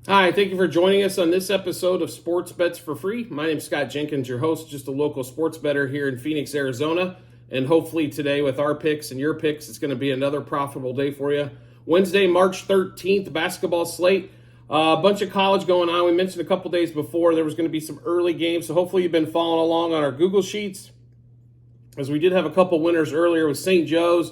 Hi, thank you for joining us on this episode of Sports Bets for Free. My name is Scott Jenkins, your host, just a local sports bettor here in Phoenix, Arizona. And hopefully today with our picks and your picks, it's going to be another profitable day for you. Wednesday, March 13th, basketball slate. A bunch of college going on. We mentioned a couple days before there was going to be some early games, so hopefully you've been following along on our Google Sheets, as we did have a couple winners earlier with St. Joe's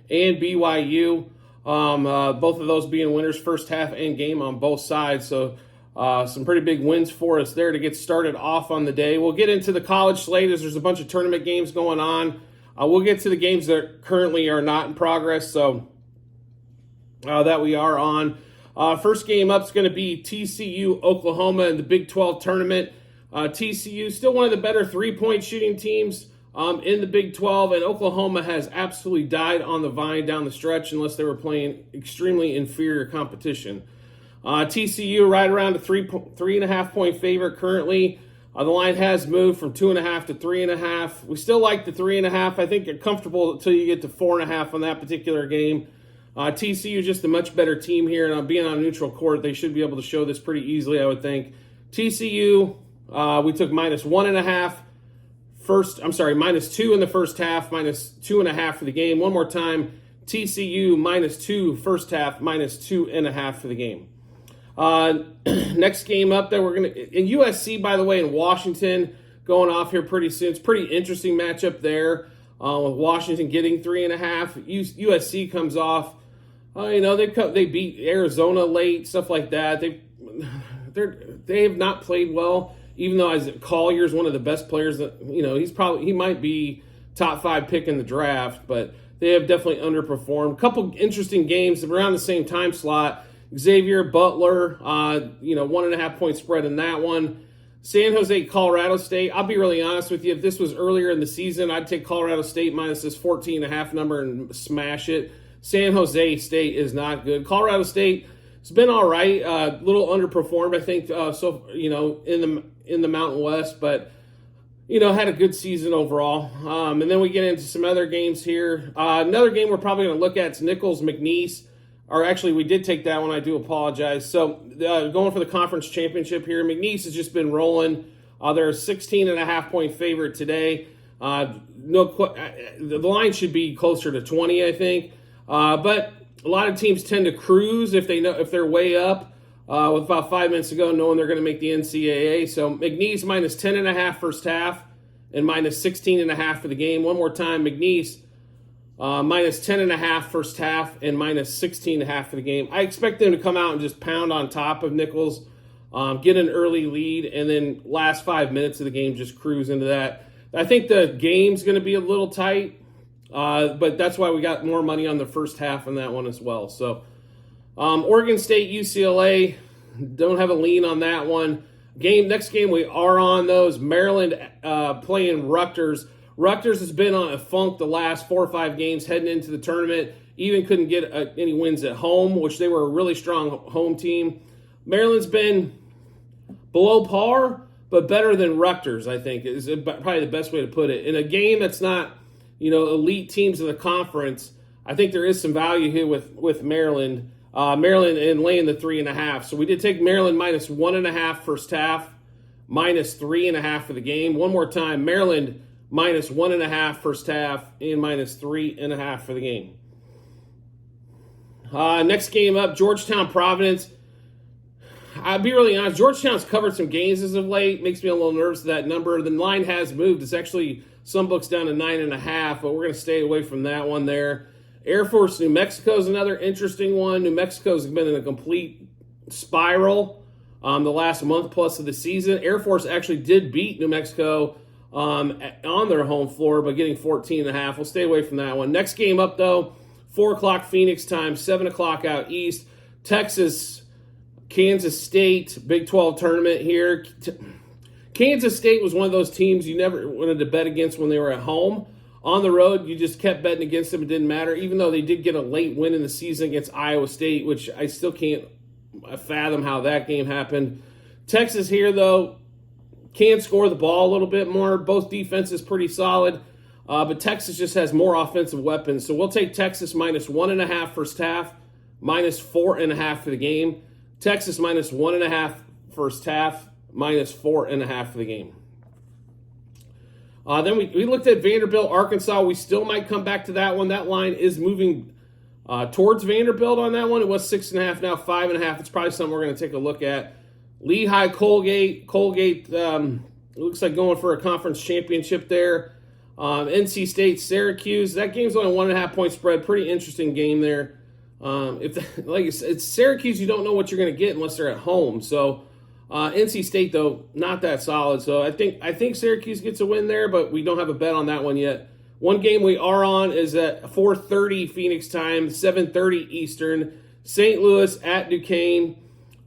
and BYU. Both of those being winners first half and game on both sides. So some pretty big wins for us there to get started off on the day. We'll get into the college slate as there's a bunch of tournament games going on. We'll get to the games that currently are not in progress, so that we are on. First game up is going to be TCU Oklahoma in the Big 12 tournament. TCU still one of the better three-point shooting teams in the Big 12, and Oklahoma has absolutely died on the vine down the stretch unless they were playing extremely inferior competition. TCU right around a 3.5 point favorite currently. The line has moved from 2.5 to 3.5. We still like the 3.5. I think you're comfortable until you get to 4.5 on that particular game. TCU just a much better team here, and being on a neutral court, they should be able to show this pretty easily, I would think. TCU, we took -1.5. -2 in the first half, -2.5 for the game. One more time, TCU -2 first half, -2.5 for the game. Next game up there, we're going to, in USC, by the way, in Washington, going off here pretty soon. It's a pretty interesting matchup there with Washington getting 3.5. USC comes off, they beat Arizona late, stuff like that. They have not played well. Even though Collier's one of the best players that, he might be top 5 pick in the draft, but they have definitely underperformed. A couple interesting games around the same time slot. Xavier Butler, 1.5 point spread in that one. San Jose, Colorado State. I'll be really honest with you. If this was earlier in the season, I'd take Colorado State minus this 14.5 number and smash it. San Jose State is not good. Colorado State, it's been all right. A little underperformed, I think, in the Mountain West, but had a good season overall. And then we get into some other games here. Another game we're probably going to look at is Nichols McNeese. Or actually, we did take that one. I do apologize. So going for the conference championship here, McNeese has just been rolling. They're a 16.5 point favorite today. The line should be closer to 20, I think. But a lot of teams tend to cruise if they're way up. With about 5 minutes to go, knowing they're going to make the NCAA. So McNeese -10.5 first half and -16.5 for the game. One more time, McNeese -10.5 first half and -16.5 for the game. I expect them to come out and just pound on top of Nichols, get an early lead, and then last 5 minutes of the game just cruise into that. I think the game's going to be a little tight, but that's why we got more money on the first half on that one as well. So Oregon State, UCLA, don't have a lean on that one. Next game we are on those. Maryland playing Rutgers. Rutgers has been on a funk the last 4 or 5 games heading into the tournament. Even couldn't get any wins at home, which they were a really strong home team. Maryland's been below par, but better than Rutgers, I think, is probably the best way to put it. In a game that's not, elite teams in the conference, I think there is some value here with Maryland. Maryland and laying the 3.5. So we did take Maryland -1.5 first half, -3.5 for the game. One more time, Maryland -1.5 first half and -3.5 for the game. Next game up, Georgetown Providence. I'll be really honest, Georgetown's covered some gains as of late. Makes me a little nervous, that number. The line has moved. It's actually some books down to 9.5, but we're going to stay away from that one there. Air Force, New Mexico is another interesting one. New Mexico's been in a complete spiral the last month plus of the season. Air Force actually did beat New Mexico on their home floor by getting 14.5. We'll stay away from that one. Next game up, though, 4 o'clock Phoenix time, 7 o'clock out east. Texas, Kansas State, Big 12 tournament here. Kansas State was one of those teams you never wanted to bet against when they were at home. On the road, you just kept betting against them. It didn't matter, even though they did get a late win in the season against Iowa State, which I still can't fathom how that game happened. Texas here, though, can score the ball a little bit more. Both defenses pretty solid, but Texas just has more offensive weapons. So we'll take Texas -1.5 first half, -4.5 for the game. Texas minus 1.5 first half, minus 4.5 for the game. Then we looked at Vanderbilt, Arkansas. We still might come back to that one. That line is moving towards Vanderbilt on that one. It was 6.5, now 5.5. It's probably something we're going to take a look at. Lehigh, Colgate. Colgate looks like going for a conference championship there. NC State, Syracuse. That game's only 1.5 point spread. Pretty interesting game there. Like it's Syracuse, you don't know what you're going to get unless they're at home. So NC State though, not that solid. So I think Syracuse gets a win there, but we don't have a bet on that one yet. One game we are on is at 4:30 Phoenix time, 7:30 Eastern. St. Louis at Duquesne.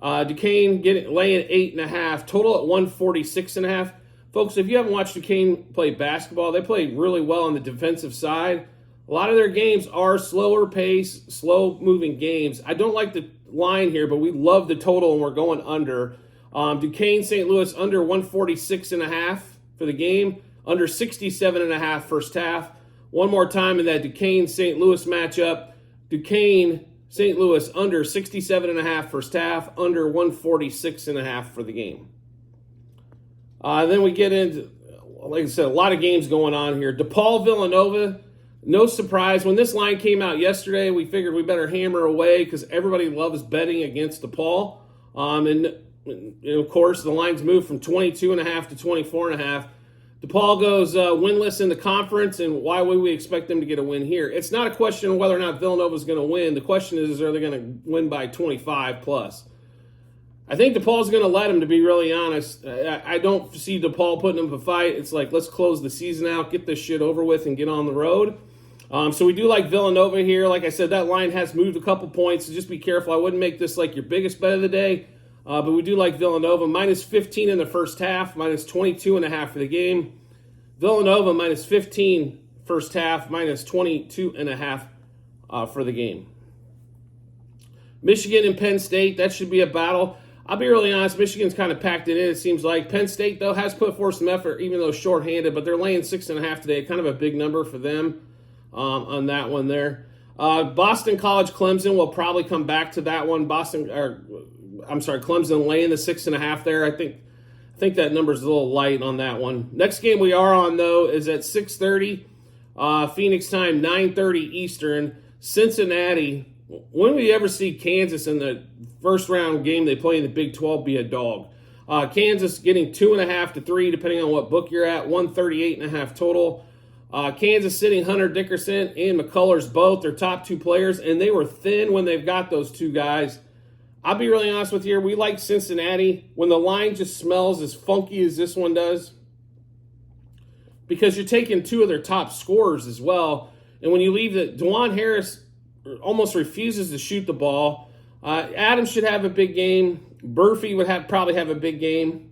Duquesne laying 8.5. Total at 146.5. Folks, if you haven't watched Duquesne play basketball, they play really well on the defensive side. A lot of their games are slower pace, slow moving games. I don't like the line here, but we love the total and we're going under. Duquesne, St. Louis under 146.5 for the game, under 67.5 first half. One more time in that Duquesne, St. Louis matchup. Duquesne, St. Louis under 67.5 first half, under 146.5 for the game. Then we get into, like I said, a lot of games going on here. DePaul, Villanova, no surprise. When this line came out yesterday, we figured we better hammer away because everybody loves betting against DePaul. And of course, the lines moved from 22.5 to 24.5. DePaul goes winless in the conference, and why would we expect them to get a win here? It's not a question of whether or not Villanova is going to win. The question is are they going to win by 25 plus? I think DePaul's going to let them, to be really honest. I don't see DePaul putting them up a fight. It's like, let's close the season out, get this shit over with, and get on the road. So we do like Villanova here. Like I said, that line has moved a couple points, so just be careful. I wouldn't make this like your biggest bet of the day, but we do like Villanova. Minus 15 in the first half, minus 22.5 for the game. Villanova minus 15 first half, minus 22.5 for the game. Michigan and Penn State, that should be a battle. I'll be really honest, Michigan's kind of packed it in, it seems like. Penn State, though, has put forth some effort, even though shorthanded, but they're laying 6.5 today. Kind of a big number for them on that one there. Boston College, Clemson, will probably come back to that one. Clemson laying the 6.5 there. I think that number's a little light on that one. Next game we are on, though, is at 6:30 Phoenix time, 9:30 Eastern. Cincinnati. When do we ever see Kansas in the first round game they play in the Big 12 be a dog? Kansas getting 2.5 to 3, depending on what book you're at, 138.5 total. Kansas sitting Hunter Dickerson and McCullers both, their top two players, and they were thin when they've got those two guys. I'll be really honest with you, we like Cincinnati when the line just smells as funky as this one does, because you're taking two of their top scorers as well, and when you leave DeJuan Harris almost refuses to shoot the ball. Adams should have a big game. Murphy would probably have a big game.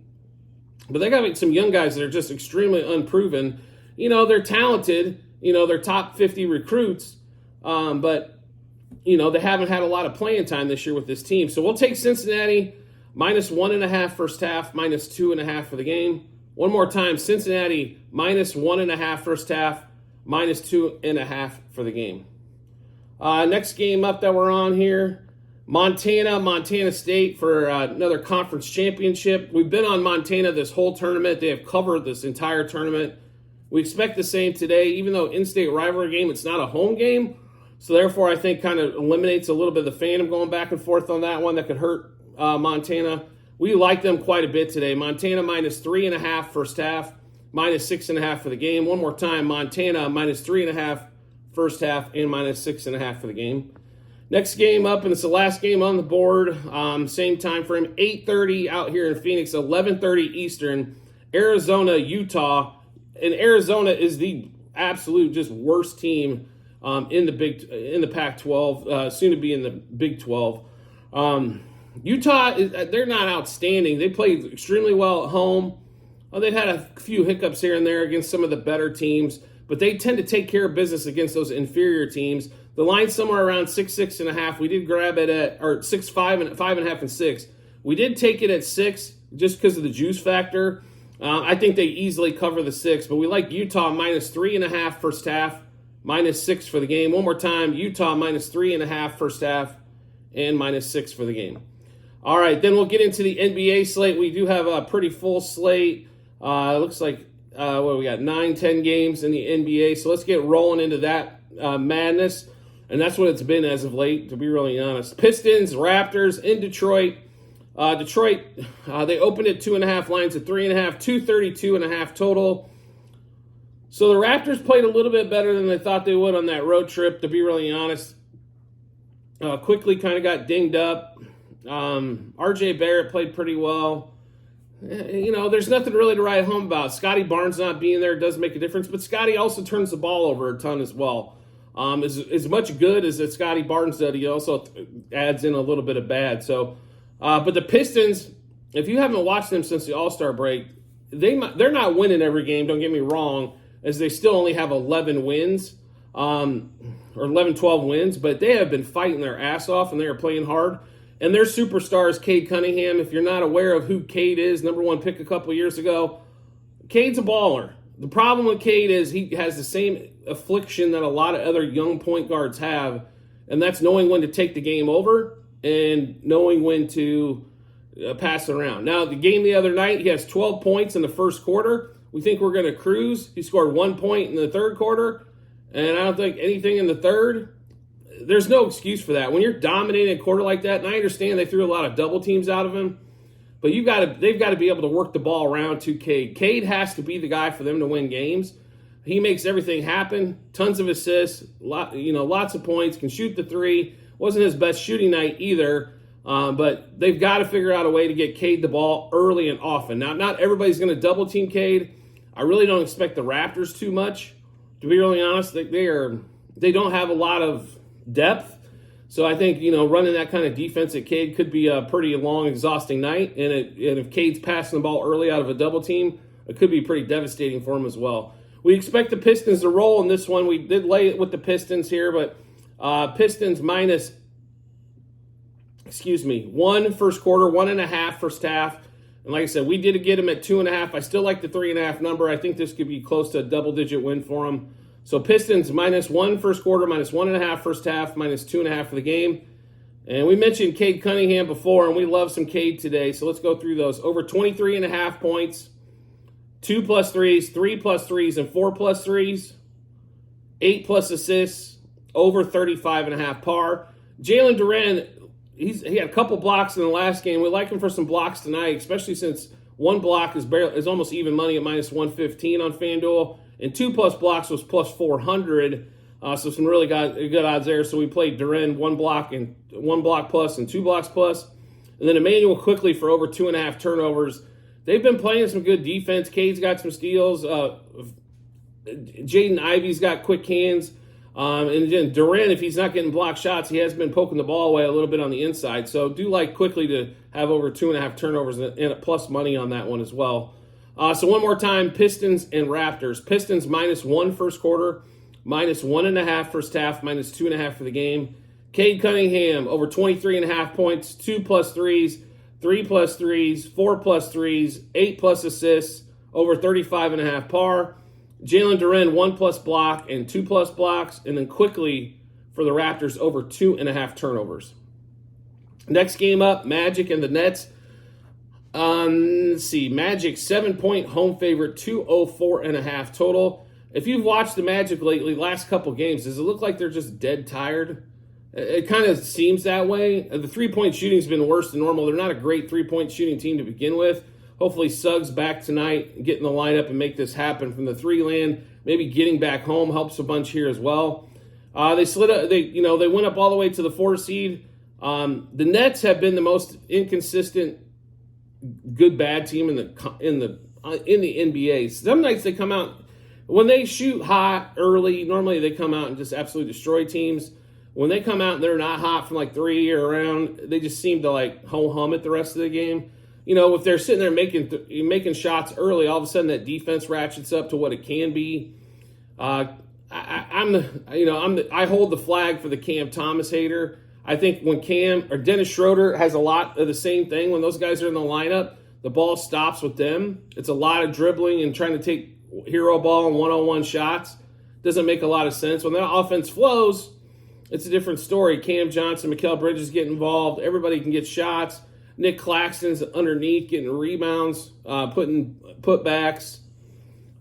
But they got some young guys that are just extremely unproven. You know, they're talented. You know, they're top 50 recruits. But, you know, they haven't had a lot of playing time this year with this team. So we'll take Cincinnati minus 1.5 first half, minus 2.5 for the game. One more time, Cincinnati minus 1.5 first half, minus 2.5 for the game. Next game up that we're on here, Montana State for another conference championship. We've been on Montana this whole tournament. They have covered this entire tournament. We expect the same today, even though in-state rivalry game, it's not a home game. So therefore, I think kind of eliminates a little bit of the fandom going back and forth on that one that could hurt Montana. We like them quite a bit today. Montana minus 3.5 first half, minus 6.5 for the game. One more time, Montana minus 3.5 first half and minus 6.5 for the game. Next game up, and it's the last game on the board. Same time frame, 8:30 out here in Phoenix, 11:30 Eastern. Arizona, Utah, and Arizona is the absolute just worst team in the Pac-12, soon to be in the Big 12. Utah, they're not outstanding. They played extremely well at home. They've had a few hiccups here and there against some of the better teams, but they tend to take care of business against those inferior teams. The line's somewhere around 6.5. We did grab it at, or 6.5 and 5.5 and 6. We did take it at 6 just because of the juice factor. I think they easily cover the 6, but we like Utah minus 3.5 first half, minus 6 for the game. One more time, Utah minus 3.5 first half, and minus 6 for the game. All right, then we'll get into the NBA slate. We do have a pretty full slate. It looks like, what we got, 9-10 games in the NBA. So let's get rolling into that madness. And that's what it's been as of late, to be really honest. Pistons, Raptors in Detroit. Detroit, they opened at 2.5, lines at 3.5, 232.5 total. So the Raptors played a little bit better than they thought they would on that road trip, to be really honest. Quickly kind of got dinged up. RJ Barrett played pretty well. There's nothing really to write home about. Scotty Barnes not being there does make a difference, but Scotty also turns the ball over a ton as well. As much good as that Scotty Barnes did, he also adds in a little bit of bad. So, but the Pistons, if you haven't watched them since the All-Star break, they're not winning every game, don't get me wrong, as they still only have 11 wins, or 11, 12 wins, but they have been fighting their ass off and they are playing hard. And their superstar is Cade Cunningham. If you're not aware of who Cade is, number one pick a couple years ago, Cade's a baller. The problem with Cade is he has the same affliction that a lot of other young point guards have, and that's knowing when to take the game over and knowing when to pass it around. Now, the game the other night, he has 12 points in the first quarter. We think we're going to cruise. He scored 1 point in the third quarter, and I don't think anything in the third. There's no excuse for that. When you're dominating a quarter like that, and I understand they threw a lot of double teams out of him, but they've got to be able to work the ball around to Cade. Cade has to be the guy for them to win games. He makes everything happen. Tons of assists, lots of points, can shoot the three. Wasn't his best shooting night either, but they've got to figure out a way to get Cade the ball early and often. Now, not everybody's going to double team Cade. I really don't expect the Raptors too much. To be really honest, they don't have a lot of depth. So I think, running that kind of defense at Cade could be a pretty long, exhausting night. And if Cade's passing the ball early out of a double team, it could be pretty devastating for him as well. We expect the Pistons to roll in this one. We did lay it with the Pistons here, but Pistons minus, 1 first quarter, 1.5 first half. And like I said, we did get them at 2.5. I still like the 3.5 number. I think this could be close to a double-digit win for them. So Pistons minus 1 first quarter, minus 1.5 first half, minus 2.5 for the game. And we mentioned Cade Cunningham before, and we love some Cade today. So let's go through those. Over 23.5 points, 2 plus threes, 3 plus threes, and 4 plus threes, 8 plus assists, over 35.5 par. Jalen Duren, he had a couple blocks in the last game. We like him for some blocks tonight, especially since one block is almost even money at minus 115 on FanDuel. And 2 plus blocks was plus 400, so some really good odds there. So we played Duren 1 block plus and 2 blocks plus. And then Emmanuel Quickly for over 2.5 turnovers. They've been playing some good defense. Cade's got some steals. Jaden Ivey's got quick hands. And then Duren, if he's not getting blocked shots, he has been poking the ball away a little bit on the inside. So do like Quickly to have over 2.5 turnovers and plus money on that one as well. So one more time, Pistons and Raptors. Pistons minus 1 first quarter, minus 1.5 first half, minus 2.5 for the game. Cade Cunningham, over 23.5 points, 2 plus threes, 3 plus threes, 4 plus threes, 8 plus assists, over 35.5 par. Jalen Duren, 1 plus block and 2 plus blocks. And then Quickly for the Raptors, over 2.5 turnovers. Next game up, Magic and the Nets. Let's see, Magic 7-point home favorite, 204.5 total. If you've watched the Magic lately, last couple games, does it look like they're just dead tired? It kind of seems that way. The 3-point shooting's been worse than normal. They're not a great 3-point shooting team to begin with. Hopefully Suggs back tonight, get in the lineup and make this happen from the 3 land. Maybe getting back home helps a bunch here as well. They went up all the way to the 4 seed. The Nets have been the most inconsistent good-bad team in the NBA. Some nights they come out, when they shoot hot early, normally they come out and just absolutely destroy teams. When they come out and they're not hot from like 3 or around, they just seem to like hum it the rest of the game. If they're sitting there making shots early, all of a sudden that defense ratchets up to what it can be. I hold the flag for the Cam Thomas hater. I think when Cam or Dennis Schroeder has a lot of the same thing, when those guys are in the lineup, the ball stops with them. It's a lot of dribbling and trying to take hero ball and one-on-one shots. Doesn't make a lot of sense. When that offense flows, it's a different story. Cam Johnson, Mikal Bridges get involved. Everybody can get shots. Nick Claxton's underneath getting rebounds, putting putbacks.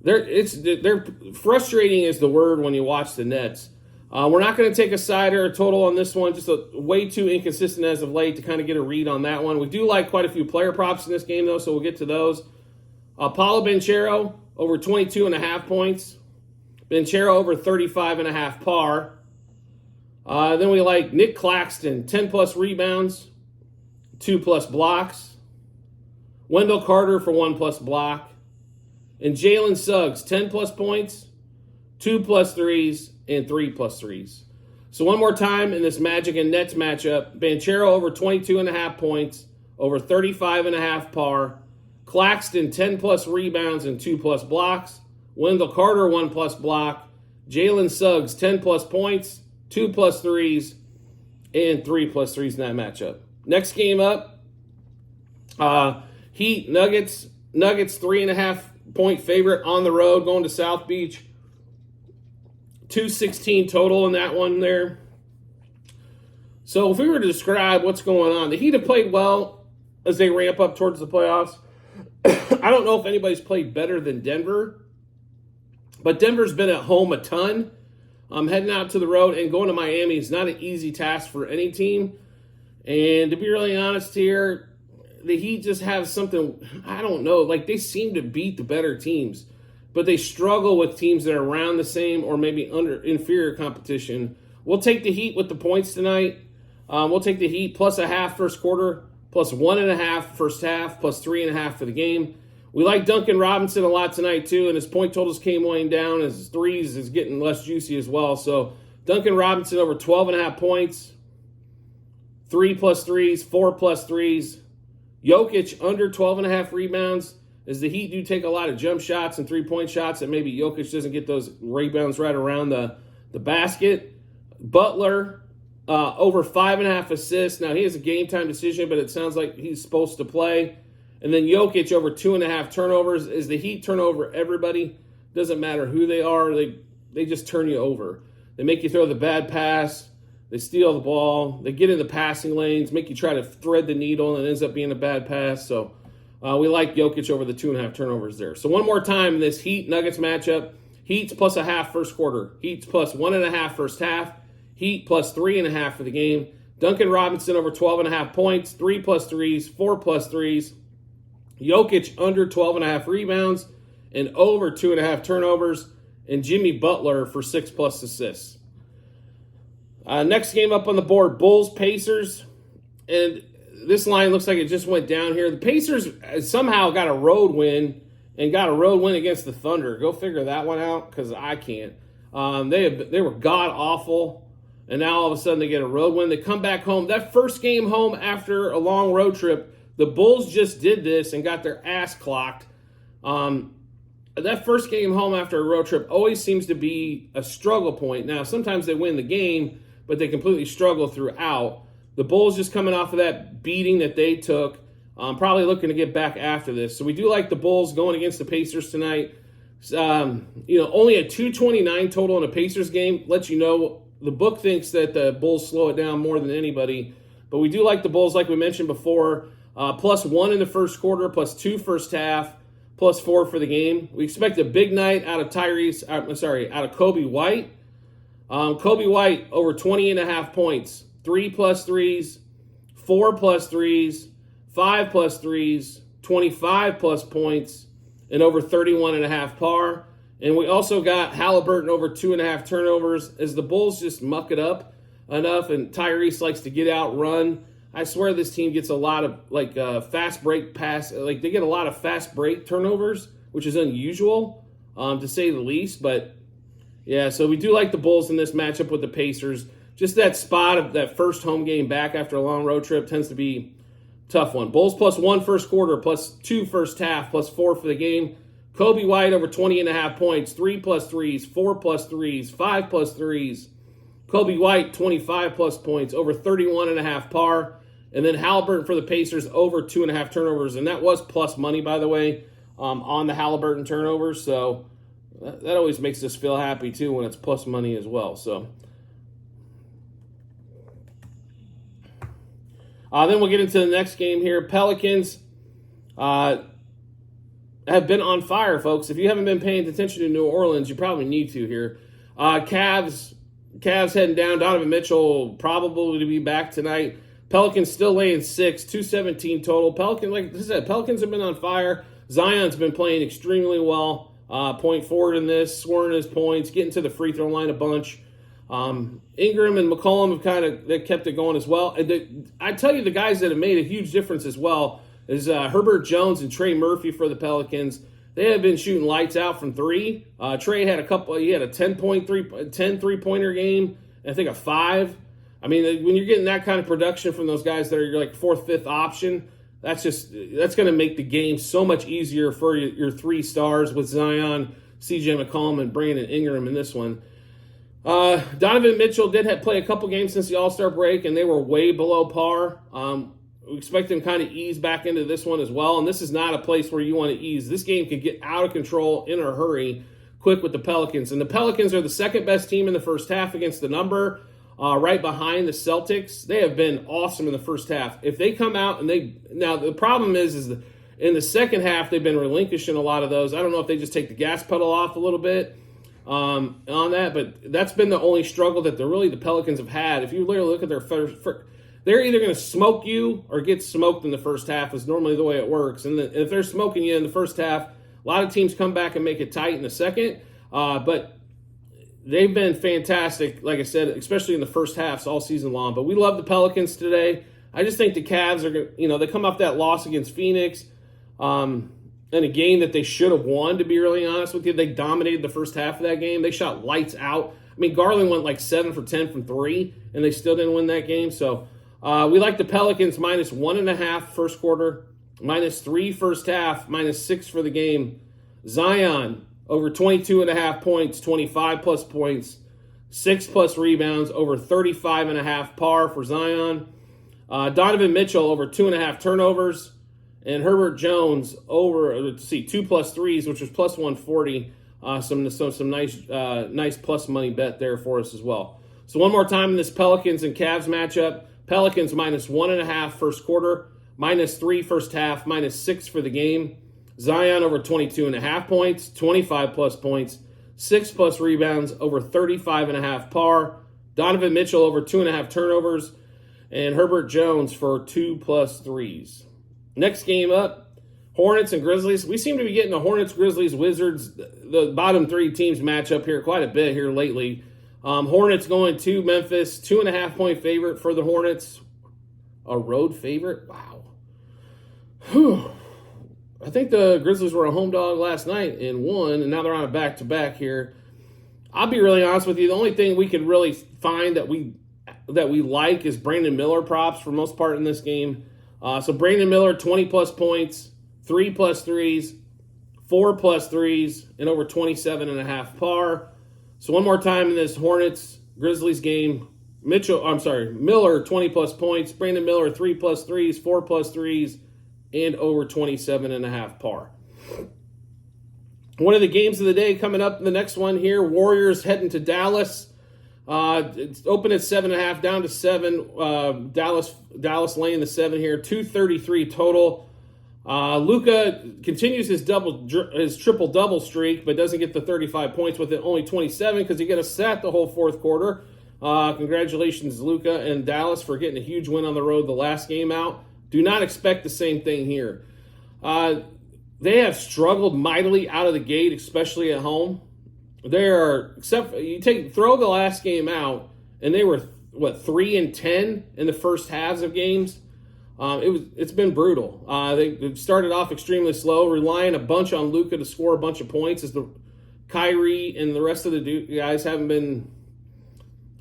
They're frustrating is the word when you watch the Nets. We're not going to take a side or a total on this one. Just way too inconsistent as of late to kind of get a read on that one. We do like quite a few player props in this game, though, so we'll get to those. Paolo Banchero over 22.5 points. Banchero over 35.5 par. Then we like Nick Claxton, 10-plus rebounds, 2-plus blocks. Wendell Carter for 1-plus block. And Jalen Suggs, 10-plus points, 2-plus threes, and 3-plus threes. So one more time in this Magic and Nets matchup, Banchero over 22.5 points, over 35.5 par. Claxton, 10-plus rebounds and 2-plus blocks. Wendell Carter, 1-plus block. Jalen Suggs, 10-plus points, 2-plus threes, and 3-plus threes in that matchup. Next game up, Heat, Nuggets. Nuggets, 3.5-point favorite on the road, going to South Beach. 216 total in that one there. So if we were to describe what's going on, the Heat have played well as they ramp up towards the playoffs. I don't know if anybody's played better than Denver, but Denver's been at home a ton. Heading out to the road and going to Miami is not an easy task for any team. And to be really honest here, the Heat just have something, I don't know, like they seem to beat the better teams, but they struggle with teams that are around the same or maybe under inferior competition. We'll take the Heat with the points tonight. We'll take the Heat plus a half first quarter, plus 1.5 first half, plus 3.5 for the game. We like Duncan Robinson a lot tonight too, and his point totals came weighing down. His threes is getting less juicy as well. So Duncan Robinson over 12.5 points, 3-plus threes, 4-plus threes. Jokic under 12.5 rebounds. As the Heat do take a lot of jump shots and three-point shots, and maybe Jokic doesn't get those rebounds right around the basket. Butler, over 5.5 assists. Now, he has a game-time decision, but it sounds like he's supposed to play. And then Jokic over 2.5 turnovers. As the Heat turn over everybody, doesn't matter who they are, they just turn you over. They make you throw the bad pass. They steal the ball. They get in the passing lanes, make you try to thread the needle, and it ends up being a bad pass. So we like Jokic over the 2.5 turnovers there. So one more time, this Heat-Nuggets matchup. Heat's plus a half first quarter. Heat's plus 1.5 first half. Heat plus 3.5 for the game. Duncan Robinson over 12.5 points, 3-plus threes, 4-plus threes. Jokic under 12.5 rebounds and over 2.5 turnovers. And Jimmy Butler for 6-plus assists. Next game up on the board, Bulls-Pacers. And this line looks like it just went down here. The Pacers somehow got a road win against the Thunder. Go figure that one out, because I can't. They were god-awful, and now all of a sudden they get a road win. They come back home. That first game home after a long road trip, the Bulls just did this and got their ass clocked. That first game home after a road trip always seems to be a struggle point. Now, sometimes they win the game, but they completely struggle throughout. The Bulls just coming off of that beating that they took, probably looking to get back after this. So we do like the Bulls going against the Pacers tonight. Only a 229 total in a Pacers game lets you know the book thinks that the Bulls slow it down more than anybody. But we do like the Bulls, like we mentioned before, plus 1 in the first quarter, plus 2 first half, plus 4 for the game. We expect a big night out of Coby White. Coby White over 20.5 points, 3-plus threes, 4-plus threes, 5-plus threes, 25-plus points, and over 31.5 par. And we also got Halliburton over 2.5 turnovers as the Bulls just muck it up enough, and Tyrese likes to get out, run. I swear this team gets a lot of fast break pass. They get a lot of fast break turnovers, which is unusual to say the least. But yeah, so we do like the Bulls in this matchup with the Pacers. Just that spot of that first home game back after a long road trip tends to be a tough one. Bulls plus 1 first quarter, plus 2 first half, plus 4 for the game. Coby White over 20.5 points, 3-plus threes, 4-plus threes, 5-plus threes. Coby White 25-plus points, over 31.5 par. And then Halliburton for the Pacers over 2.5 turnovers. And that was plus money, by the way, on the Halliburton turnovers. So that always makes us feel happy, too, when it's plus money as well. So Then we'll get into the next game here. Pelicans have been on fire, folks. If you haven't been paying attention to New Orleans, you probably need to here. Cavs heading down. Donovan Mitchell probably to be back tonight. Pelicans still laying 6, 217 total. Like I said, Pelicans have been on fire. Zion's been playing extremely well. Point forward in this, scoring his points, getting to the free throw line a bunch. Ingram and McCollum have they kept it going as well. And I tell you, the guys that have made a huge difference as well is Herbert Jones and Trey Murphy for the Pelicans. They have been shooting lights out from three. Trey had he had a 10 3-pointer game, and I think a 5. I mean, when you're getting that kind of production from those guys that are like 4th, 5th option, that's going to make the game so much easier for your 3 stars with Zion, CJ McCollum, and Brandon Ingram in this one. Donovan Mitchell did play a couple games since the All-Star break, and they were way below par. We expect him kind of ease back into this one as well, and this is not a place where you want to ease. This game could get out of control in a hurry quick with the Pelicans. And the Pelicans are the second best team in the first half against the number, right behind the Celtics. They have been awesome in the first half. If they come out and now the problem is that in the second half they've been relinquishing a lot of those. I don't know if they just take the gas pedal off a little bit on that, but that's been the only struggle that the Pelicans have had. If you literally look at their first, they're either going to smoke you or get smoked in the first half is normally the way it works. And if they're smoking you in the first half, a lot of teams come back and make it tight in the second. But they've been fantastic, like I said, especially in the first halves all season long. But we love the Pelicans today. I just think the Cavs are, they come off that loss against Phoenix in a game that they should have won, to be really honest with you. They dominated the first half of that game. They shot lights out. I mean, Garland went like 7 for 10 from 3, and they still didn't win that game. So we like the Pelicans -1.5 first quarter, -3 first half, -6 for the game. Zion over 22.5 points, 25+ points, 6+ rebounds, over 35.5 par for Zion. Donovan Mitchell over 2.5 turnovers, and Herbert Jones over 2+ threes, which was +140. Some nice plus money bet there for us as well. So one more time in this Pelicans and Cavs matchup. Pelicans -1.5 first quarter, -3 first half, -6 for the game. Zion over 22.5 points, 25+ points, 6+ rebounds, over 35.5 par. Donovan Mitchell over 2.5 turnovers, and Herbert Jones for 2+ threes. Next game up, Hornets and Grizzlies. We seem to be getting the Hornets, Grizzlies, Wizards, the bottom 3 teams match up here quite a bit here lately. Hornets going to Memphis, 2.5-point favorite for the Hornets. A road favorite? Wow. Whew. I think the Grizzlies were a home dog last night and won, and now they're on a back-to-back here. I'll be really honest with you. The only thing we could really find that we like is Brandon Miller props for most part in this game. So Brandon Miller, 20+ points, 3+ threes, 4+ threes, and over 27.5 par. So one more time in this Hornets-Grizzlies game, Miller, 20+ points, Brandon Miller, 3+ threes, 4+ threes, and over 27.5 par. One of the games of the day coming up in the next one here, Warriors heading to Dallas. It's open at 7.5, down to 7. Dallas laying the 7 here, 233 total. Luka continues his triple-double streak, but doesn't get the 35 points with it, only 27 because he got a sat the whole fourth quarter. Congratulations, Luka and Dallas, for getting a huge win on the road the last game out. Do not expect the same thing here. They have struggled mightily out of the gate, especially at home. They are, throw the last game out, and they were 3-10 in the first halves of games. It's been brutal. They started off extremely slow, relying a bunch on Luka to score a bunch of points, as the Kyrie and the rest of the guys haven't been.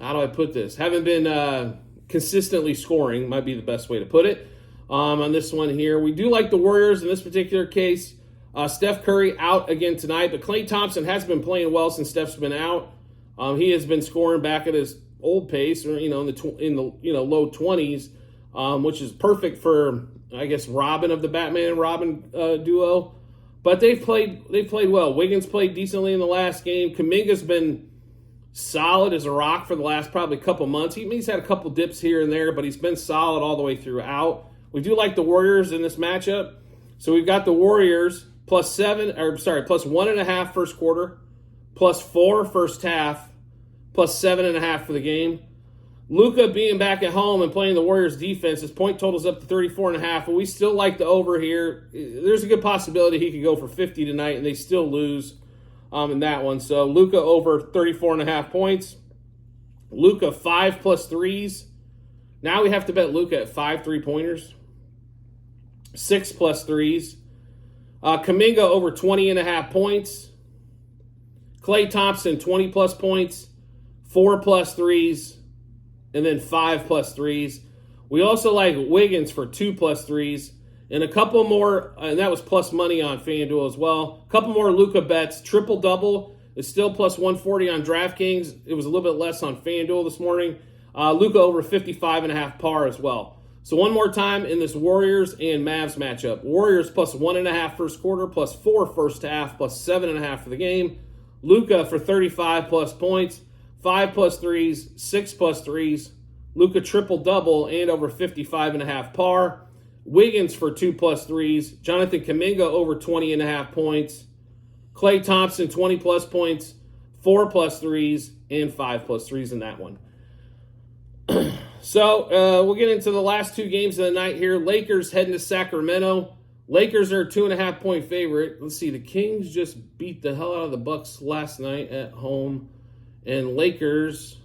How do I put this? Haven't been consistently scoring. Might be the best way to put it. On this one here, we do like the Warriors in this particular case. Steph Curry out again tonight, but Klay Thompson has been playing well since Steph's been out. He has been scoring back at his old pace, or in the low 20s, which is perfect for, I guess, Robin of the Batman and Robin duo. But they've played well. Wiggins played decently in the last game. Kuminga's been solid as a rock for the last probably couple months. He's had a couple dips here and there, but he's been solid all the way throughout. We do like the Warriors in this matchup. So we've got the Warriors plus 1.5 first quarter, plus 4 first half, plus 7.5 for the game. Luka being back at home and playing the Warriors defense, his point total's up to 34.5, but we still like the over here. There's a good possibility he could go for 50 tonight and they still lose in that one. So Luka over 34.5 points. Luka 5 plus threes. Now we have to bet Luka at 5 3-pointers. 6 plus threes. Kuminga over 20.5 points. Klay Thompson 20 plus points. 4 plus threes. And then 5 plus threes. We also like Wiggins for 2 plus threes. And a couple more, and that was plus money on FanDuel as well. A couple more Luka bets. Triple-double is still plus 140 on DraftKings. It was a little bit less on FanDuel this morning. Luka over 55.5 par as well. So one more time in this Warriors and Mavs matchup. Warriors plus 1.5 first quarter, plus 4 first half, plus 7.5 for the game. Luka for 35 plus points. 5 plus threes, 6 plus threes. Luka triple-double and over 55.5 par. Wiggins for 2 plus threes. Jonathan Kuminga over 20.5 points. Klay Thompson 20 plus points. 4 plus threes and 5 plus threes in that one. So we'll get into the last 2 games of the night here. Lakers heading to Sacramento. Lakers are a 2.5-point favorite. Let's see, the Kings just beat the hell out of the Bucks last night at home. And Lakers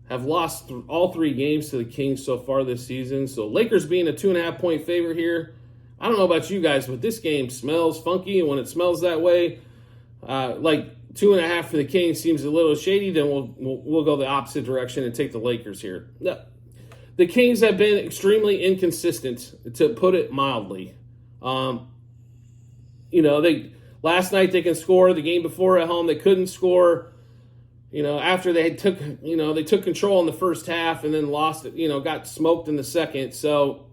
have lost all 3 games to the Kings so far this season. So Lakers being a 2.5-point favorite here. I don't know about you guys, but this game smells funky. And when it smells that way, like 2.5 for the Kings seems a little shady, then we'll go the opposite direction and take the Lakers here. The Kings have been extremely inconsistent, to put it mildly. Last night they can score. The game before at home they couldn't score. After they took control in the first half and then lost it, got smoked in the second. So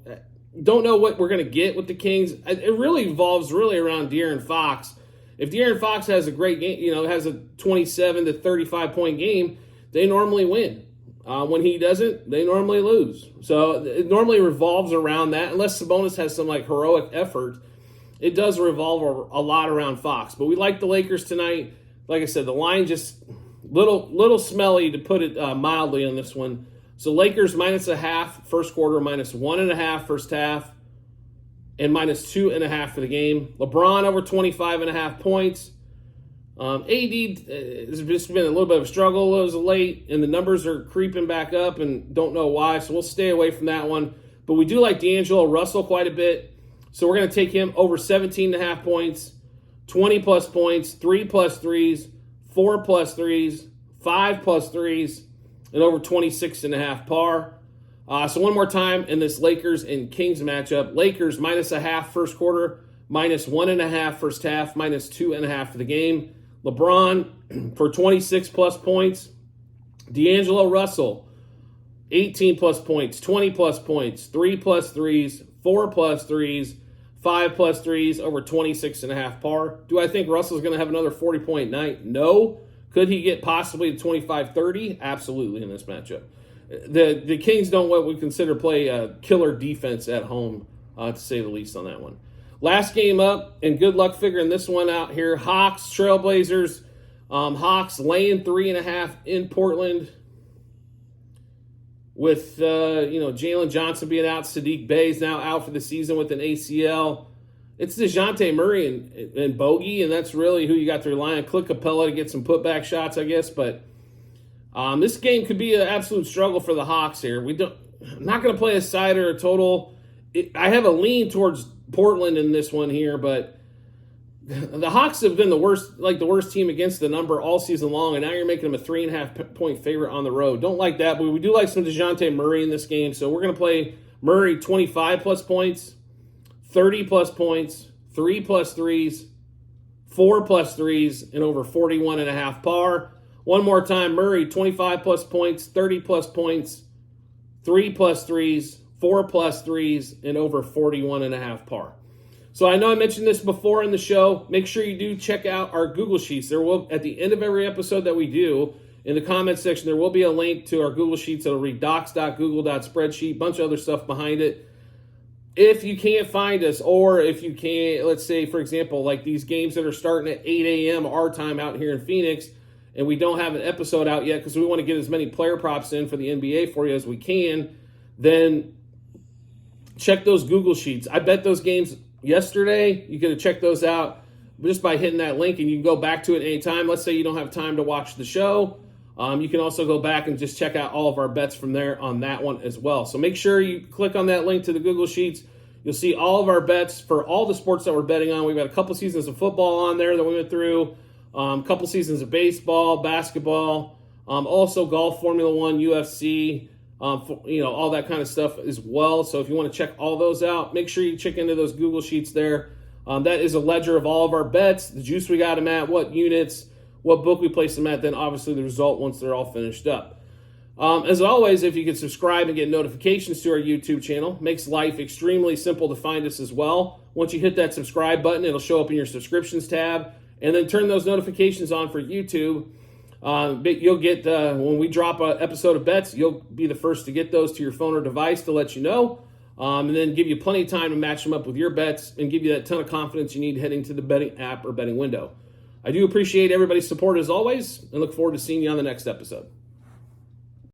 don't know what we're going to get with the Kings. It really revolves around De'Aaron Fox. If De'Aaron Fox has a great game, has a 27 to 35 point game, they normally win. When he doesn't, they normally lose. So it normally revolves around that. Unless Sabonis has some heroic effort, it does revolve a lot around Fox. But we like the Lakers tonight. Like I said, the line just little smelly, to put it mildly, on this one. So Lakers -0.5 first quarter, -1.5 first half, and -2.5 for the game. LeBron over 25.5 points. AD has just been a little bit of a struggle as of late, and the numbers are creeping back up, and don't know why, so we'll stay away from that one. But we do like D'Angelo Russell quite a bit, so we're going to take him over 17.5 points, 20 plus points, 3 plus threes, 4 plus threes, 5 plus threes, and over 26.5 par. So one more time in this Lakers and Kings matchup. Lakers -0.5 first quarter, -1.5 first half, -2.5 for the game. LeBron for 26 plus points. D'Angelo Russell, 18 plus points, 20 plus points, 3 plus threes, 4 plus threes, 5 plus threes, over 26.5 par. Do I think Russell's going to have another 40-point night? No. Could he get possibly to 25-30? Absolutely in this matchup. The Kings don't what we consider play a killer defense at home, to say the least on that one. Last game up, and good luck figuring this one out here. Hawks, Trailblazers. Hawks laying 3.5 in Portland. With Jalen Johnson being out, Sadiq Bey's now out for the season with an ACL. It's DeJounte Murray and Bogey, and that's really who you got to rely on. Clint Capella to get some putback shots, I guess. But this game could be an absolute struggle for the Hawks here. I'm not going to play a side or a total. I have a lean towards Portland in this one here, but the Hawks have been the worst team against the number all season long, and now you're making them a 3.5-point favorite on the road. Don't like that, but we do like some DeJounte Murray in this game, so we're going to play Murray 25 plus points, 30 plus points, 3 plus threes, 4 plus threes, and over 41.5 par. One more time, Murray 25 plus points, 30 plus points, 3 plus threes, 4 plus threes, and over 41.5 par. So I know I mentioned this before in the show. Make sure you do check out our Google Sheets. There will, at the end of every episode that we do, In the comments section, there will be a link to our Google Sheets. It'll read docs.google.spreadsheet, bunch of other stuff behind it. If you can't find us, or if you can't, let's say, for example, like these games that are starting at 8 a.m. our time out here in Phoenix, and we don't have an episode out yet because we want to get as many player props in for the NBA for you as we can, then check those Google Sheets. I bet those games yesterday, you could have checked those out just by hitting that link, and you can go back to it anytime. Let's say you don't have time to watch the show. You can also go back and just check out all of our bets from there on that one as well. So make sure you click on that link to the Google Sheets. You'll see all of our bets for all the sports that we're betting on. We've got a couple seasons of football on there that we went through, a couple seasons of baseball, basketball, also golf, Formula One, UFC, all that kind of stuff as well. So if you want to check all those out, make sure you check into those Google Sheets there. That is a ledger of all of our bets, the juice we got them at, what units, what book we place them at, then obviously the result once they're all finished up. As always, if you could subscribe and get notifications to our YouTube channel, makes life extremely simple to find us as well. Once you hit that subscribe button, it'll show up in your subscriptions tab, and then turn those notifications on for YouTube. You'll get, when we drop an episode of bets, you'll be the first to get those to your phone or device to let you know, and then give you plenty of time to match them up with your bets and give you that ton of confidence you need heading to the betting app or betting window. I do appreciate everybody's support as always, and look forward to seeing you on the next episode.